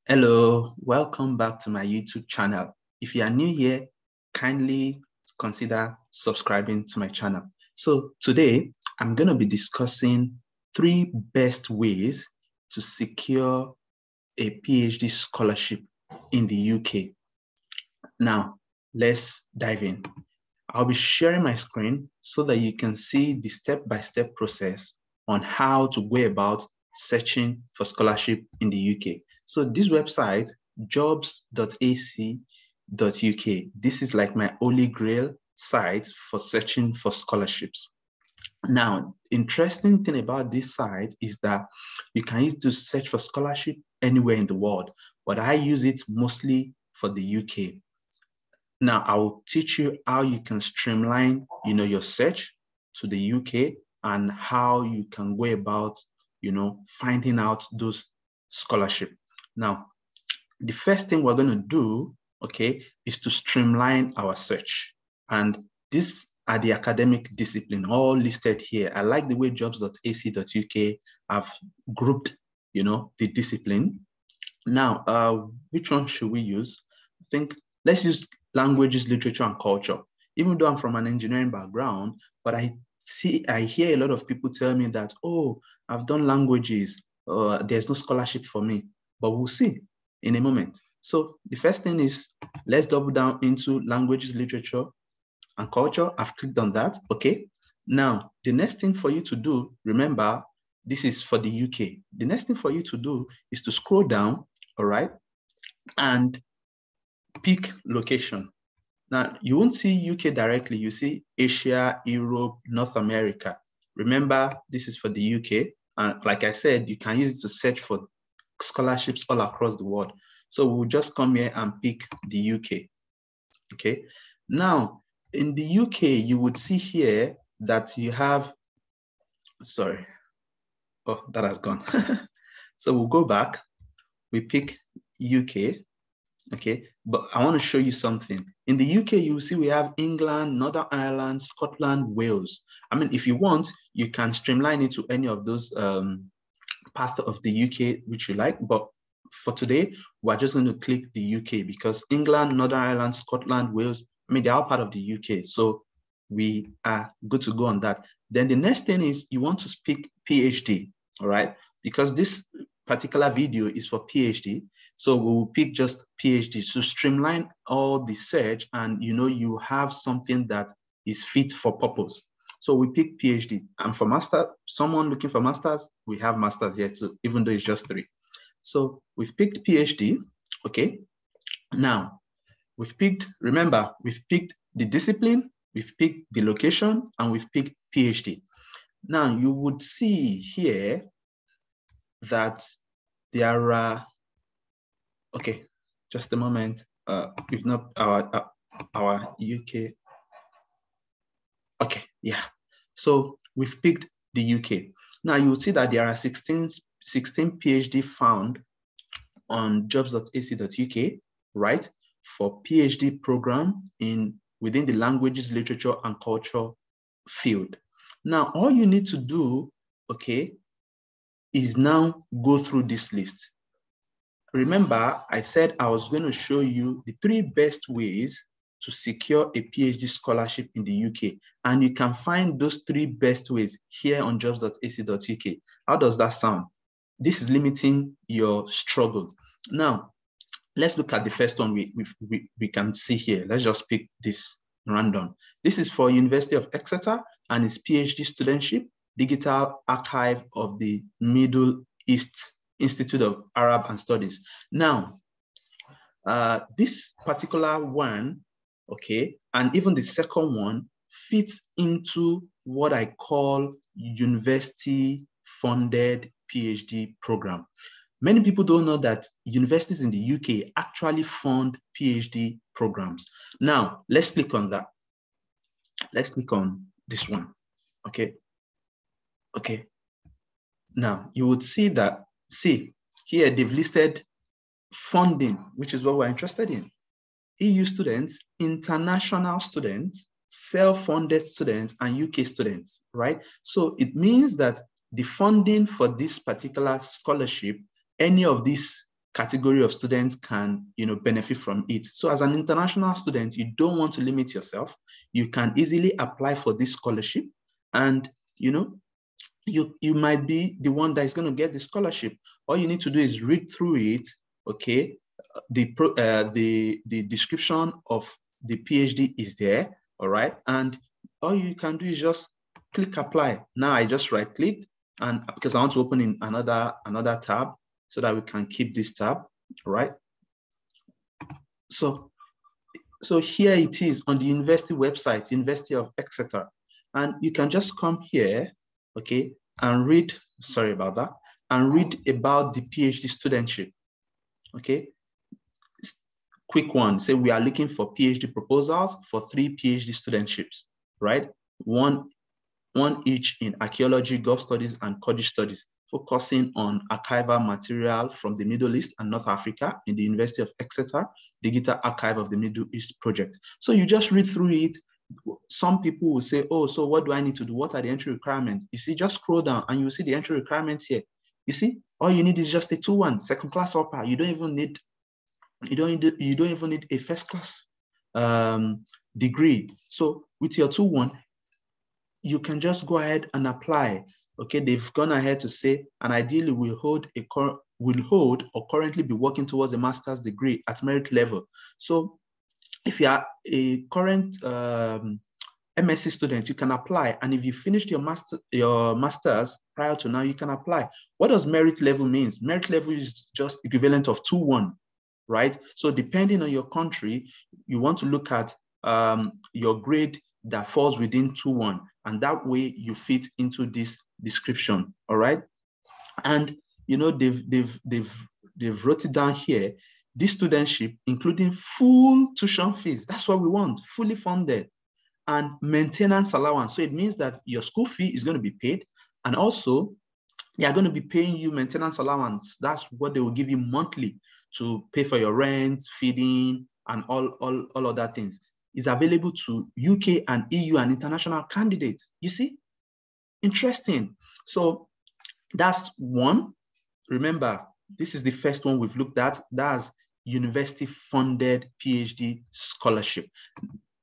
Hello, welcome back to my YouTube channel. If you are new here, kindly consider subscribing to my channel. So today, I'm going to be discussing 3 best ways to secure a PhD scholarship in the UK. Now, let's dive in. I'll be sharing my screen so that you can see the step-by-step process on how to go about searching for scholarship in the UK. So this website, jobs.ac.uk, this is like my holy grail site for searching for scholarships. Now, interesting thing about this site is that you can use it to search for scholarship anywhere in the world, but I use it mostly for the UK. Now, I will teach you how you can streamline, your search to the UK and how you can go about, finding out those scholarships. Now, the first thing we're going to do, is to streamline our search. And these are the academic discipline all listed here. I like the way jobs.ac.uk have grouped, the discipline. Now, which one should we use? I think let's use languages, literature, and culture. Even though I'm from an engineering background, but I hear a lot of people tell me that, oh, I've done languages, there's no scholarship for me. But we'll see in a moment. So the first thing is, let's double down into languages, literature, and culture. I've clicked on that, okay? Now, the next thing for you to do, remember, this is for the UK. The next thing for you to do is to scroll down, all right, and pick location. Now, you won't see UK directly. You see Asia, Europe, North America. Remember, this is for the UK. And like I said, you can use it to search for scholarships all across the world. So we'll just come here and pick the UK, okay? Now, in the UK, you would see here that you have, sorry. Oh, that has gone. So we'll go back. We pick UK, okay? But I want to show you something. In the UK, you will see we have England, Northern Ireland, Scotland, Wales. I mean, if you want, you can streamline it to any of those path of the UK which you like, but for today, we're just going to click the UK because England, Northern Ireland, Scotland, Wales, they're all part of the UK. So we are good to go on that. Then the next thing is you want to pick PhD, all right? Because this particular video is for PhD. So we will pick just PhD to streamline all the search and you have something that is fit for purpose. So we pick PhD. And for master, someone looking for masters, we have masters here too, even though it's just 3. So we've picked PhD, okay? Now, remember, we've picked the discipline, we've picked the location, and we've picked PhD. Now, you would see here that there are, okay, just a moment. We've not, our UK, okay, yeah. So we've picked the UK. Now you will see that there are 16 PhD found on jobs.ac.uk, right? For PhD program within the languages, literature, and culture field. Now, all you need to do, okay, is now go through this list. Remember, I said I was going to show you the 3 best ways to secure a PhD scholarship in the UK. And you can find those 3 best ways here on jobs.ac.uk. How does that sound? This is limiting your struggle. Now, let's look at the first one we can see here. Let's just pick this random. This is for University of Exeter and its PhD studentship, Digital Archive of the Middle East Institute of Arab and Studies. Now, this particular one, okay, and even the second one fits into what I call university-funded PhD program. Many people don't know that universities in the UK actually fund PhD programs. Now, let's click on that. Let's click on this one, okay? Okay. Now, you would see that, here they've listed funding, which is what we're interested in. EU students, international students, self-funded students, and UK students, right? So it means that the funding for this particular scholarship, any of these category of students can, benefit from it. So as an international student, you don't want to limit yourself. You can easily apply for this scholarship, and, you might be the one that is going to get the scholarship. All you need to do is read through it, okay? The description of the PhD is there, all right? And all you can do is just click apply. Now I just right click, and because I want to open in another tab so that we can keep this tab, right? So here it is on the university website, University of Exeter. And you can just come here, okay, and read, sorry about that, and read about the PhD studentship, okay? Quick one, say we are looking for PhD proposals for 3 PhD studentships, right? One each in archaeology, Gulf studies, and Kurdish studies, focusing on archival material from the Middle East and North Africa in the University of Exeter, Digital Archive of the Middle East project. So you just read through it. Some people will say, oh, so what do I need to do? What are the entry requirements? You see, just scroll down and you see the entry requirements here. You see, all you need is just a 2-1, second class upper. You don't even need a first class degree. So with your 2-1, you can just go ahead and apply. Okay, they've gone ahead to say, and ideally will hold or currently be working towards a master's degree at merit level. So if you are a current MSc student, you can apply. And if you finished your master's prior to now, you can apply. What does merit level means? Merit level is just equivalent of 2-1, right? So depending on your country, you want to look at your grade that falls within 2-1, and that way you fit into this description, all right? And they've wrote it down here. This studentship, including full tuition fees, that's what we want, fully funded, and maintenance allowance. So it means that your school fee is going to be paid, and also they are going to be paying you maintenance allowance. That's what they will give you monthly to pay for your rent, feeding, and all other things. Is available to UK and EU and international candidates. You see? Interesting. So that's one. Remember, this is the first one we've looked at. That's university-funded PhD scholarship.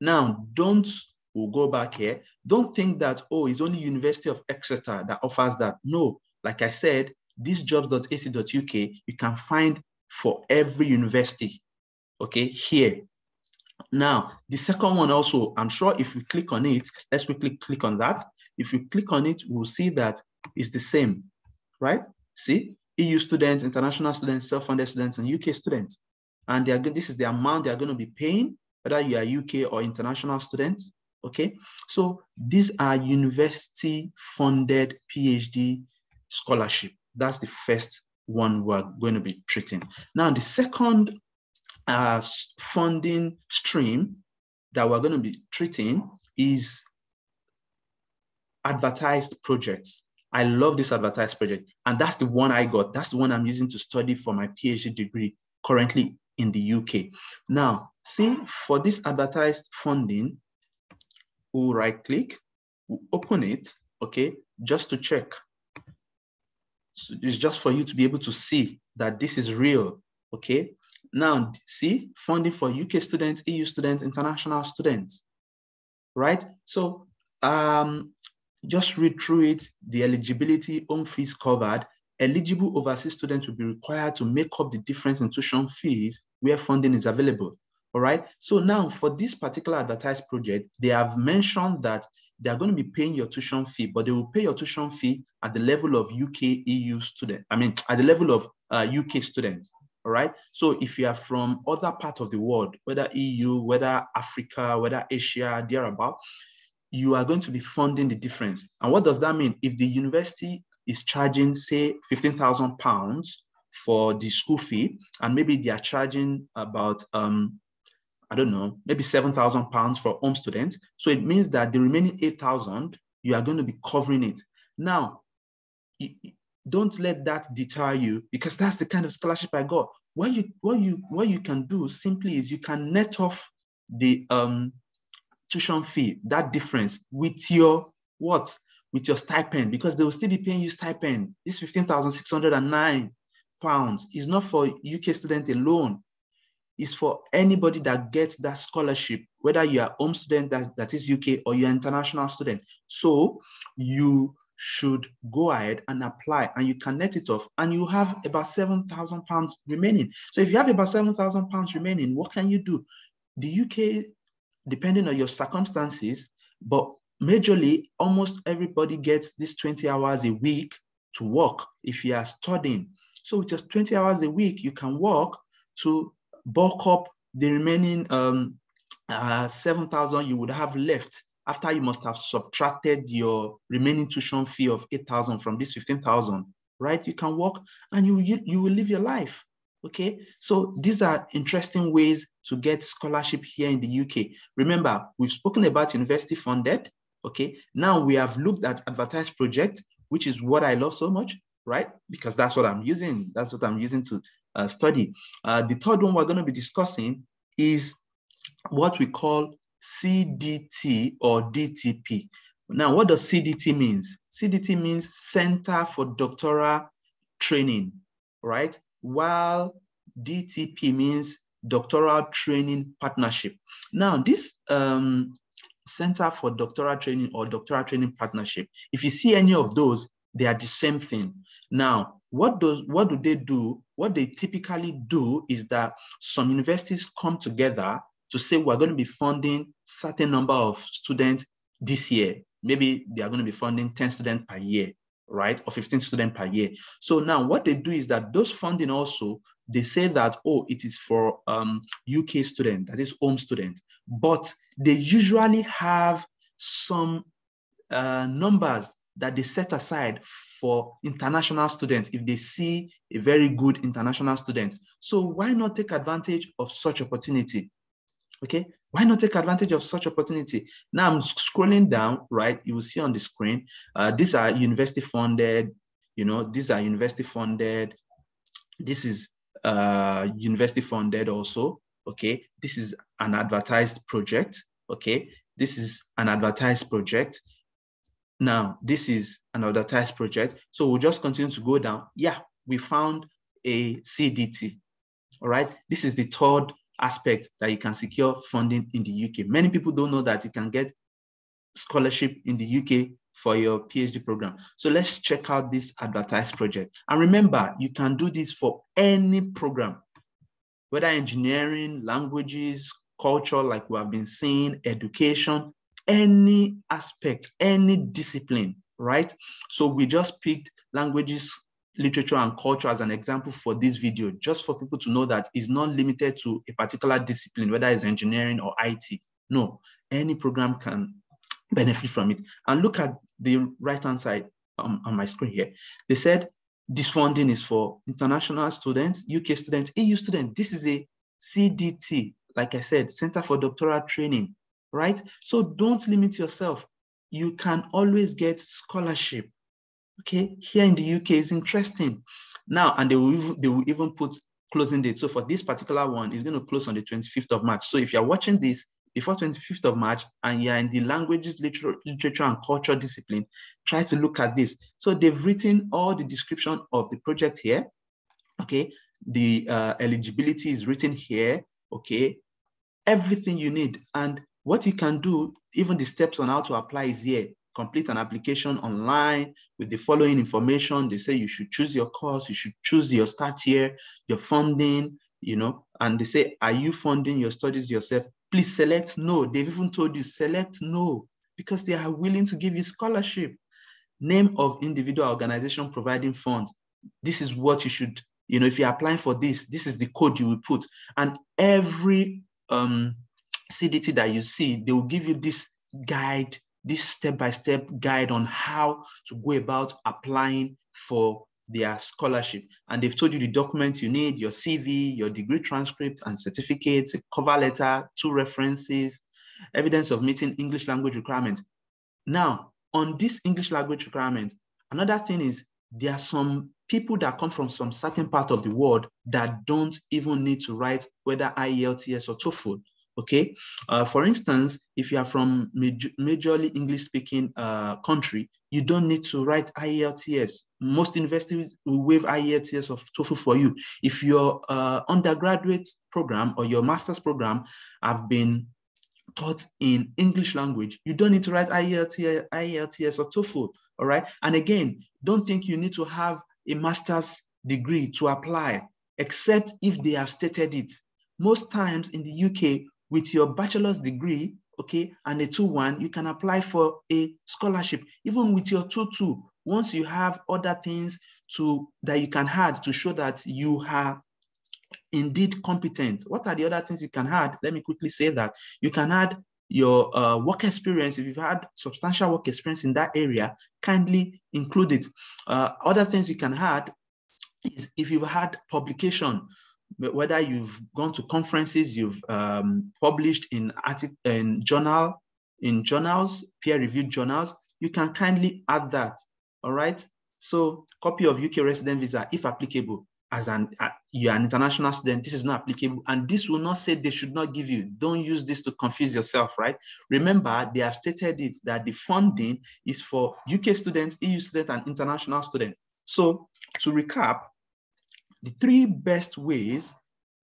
Now, we'll go back here. Don't think that, oh, it's only University of Exeter that offers that. No, like I said, this jobs.ac.uk, you can find for every university, okay, here. Now, the second one also, I'm sure if we click on it, let's quickly click on that. If you click on it, we'll see that it's the same, right? See, EU students, international students, self-funded students, and UK students. And this is the amount they're going to be paying, whether you are UK or international students, okay? So these are university-funded PhD scholarship. That's the first one we're going to be treating. Now, the second funding stream that we're going to be treating is advertised projects. I love this advertised project, and that's the one I got. That's the one I'm using to study for my PhD degree currently in the UK. Now, see, for this advertised funding, we'll right-click, we'll open it, okay, just to check. So it's just for you to be able to see that this is real, okay? Now, see, funding for UK students, EU students, international students, right? So just read through it, the eligibility, home fees covered. Eligible overseas students will be required to make up the difference in tuition fees where funding is available, all right? So now for this particular advertised project, they have mentioned that they are going to be paying your tuition fee, but they will pay your tuition fee at the level of UK, EU student. At the level of UK students. All right. So if you are from other parts of the world, whether EU, whether Africa, whether Asia, thereabout, you are going to be funding the difference. And what does that mean? If the university is charging, say, £15,000 for the school fee, and maybe they are charging about, I don't know, maybe £7,000 for home students. So it means that the remaining 8,000, you are going to be covering it. Now, don't let that deter you, because that's the kind of scholarship I got. What you can do simply is you can net off the tuition fee, that difference, with your what? With your stipend, because they will still be paying you stipend. This 15,609, pounds is not for UK students alone. It's for anybody that gets that scholarship, whether you're a home student that is UK or you're an international student. So you should go ahead and apply, and you can net it off, and you have about £7,000 remaining. So if you have about £7,000 remaining, what can you do? The UK, depending on your circumstances, but majorly, almost everybody gets this 20 hours a week to work if you are studying. So with just 20 hours a week, you can work to bulk up the remaining 7,000 you would have left after you must have subtracted your remaining tuition fee of 8,000 from this 15,000, right? You can work and you will live your life. Okay, so these are interesting ways to get scholarship here in the UK. Remember, we've spoken about university funded. Okay, now we have looked at advertised projects, which is what I love so much, right? Because that's what I'm using. That's what I'm using to study. The third one we're going to be discussing is what we call CDT or DTP. Now, what does CDT means? CDT means Center for Doctoral Training, right? While DTP means Doctoral Training Partnership. Now, this Center for Doctoral Training or Doctoral Training Partnership, if you see any of those, they are the same thing. Now, what do they do? What they typically do is that some universities come together to say we're going to be funding certain number of students this year. Maybe they are going to be funding 10 students per year, right? Or 15 students per year. So now what they do is that those funding also, they say that, oh, it is for UK students, that is home students. But they usually have some numbers that they set aside for international students if they see a very good international student. So why not take advantage of such opportunity? Okay, why not take advantage of such opportunity? Now I'm scrolling down, right? You will see on the screen, these are university funded, these are university funded. This is university funded also, okay? This is an advertised project, okay? This is an advertised project. Now, this is an advertised project. So we'll just continue to go down. Yeah, we found a CDT, all right? This is the third aspect that you can secure funding in the UK. Many people don't know that you can get scholarship in the UK for your PhD program. So let's check out this advertised project. And remember, you can do this for any program, whether engineering, languages, culture, like we have been saying, education, any aspect, any discipline, right? So we just picked languages, literature, and culture as an example for this video, just for people to know that it's not limited to a particular discipline, whether it's engineering or IT. No, any program can benefit from it. And look at the right-hand side on my screen here. They said this funding is for international students, UK students, EU students. This is a CDT, like I said, Center for Doctoral Training, right? So don't limit yourself. You can always get scholarship. Okay, here in the UK is interesting. Now, and they will even put closing date. So for this particular one, it's going to close on the 25th of March. So if you're watching this before 25th of March and you're in the languages, literature and culture discipline, try to look at this. So they've written all the description of the project here. Okay, the eligibility is written here. Okay, everything you need. And what you can do, even the steps on how to apply is here. Complete an application online with the following information. They say you should choose your course, you should choose your start year, your funding, and they say, are you funding your studies yourself? Please select no. They've even told you select no because they are willing to give you scholarship. Name of individual organization providing funds. This is what you should, if you're applying for this, this is the code you will put. And every CDT that you see, they will give you this guide, this step-by-step guide on how to go about applying for their scholarship. And they've told you the documents you need, your CV, your degree transcript and certificates, a cover letter, 2 references, evidence of meeting English language requirements. Now, on this English language requirement, another thing is there are some people that come from some certain part of the world that don't even need to write whether IELTS or TOEFL. Okay, for instance, if you are from majorly English-speaking country, you don't need to write IELTS. Most universities will waive IELTS or TOEFL for you. If your undergraduate program or your master's program have been taught in English language, you don't need to write IELTS or TOEFL, all right? And again, don't think you need to have a master's degree to apply, except if they have stated it. Most times in the UK, with your bachelor's degree, okay, and a 2-1, you can apply for a scholarship. Even with your 2-2, once you have other things that you can add to show that you are indeed competent. What are the other things you can add? Let me quickly say that. You can add your work experience. If you've had substantial work experience in that area, kindly include it. Other things you can add is if you've had publication, whether you've gone to conferences, you've published in journals, peer-reviewed journals, you can kindly add that, all right? So copy of UK resident visa, if applicable. As you're an international student, this is not applicable. And this will not say they should not give you. Don't use this to confuse yourself, right? Remember, they have stated it that the funding is for UK students, EU students, and international students. So to recap, the 3 best ways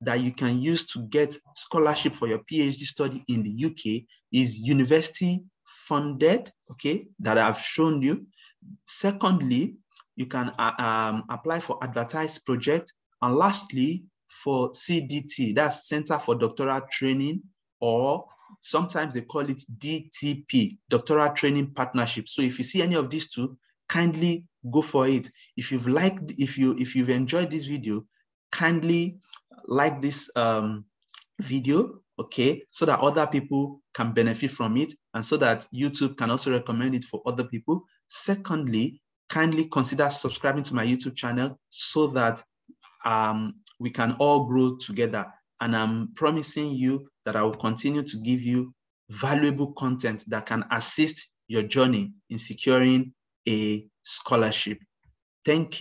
that you can use to get scholarship for your PhD study in the UK is university funded, okay, that I've shown you. Secondly, you can apply for Advertised Projects. And lastly, for CDT, that's Center for Doctoral Training, or sometimes they call it DTP, Doctoral Training Partnership. So if you see any of these 2, kindly go for it. If you've enjoyed this video, kindly like this video, okay, so that other people can benefit from it, and so that YouTube can also recommend it for other people. Secondly, kindly consider subscribing to my YouTube channel so that we can all grow together. And I'm promising you that I will continue to give you valuable content that can assist your journey in securing a scholarship. Thank you.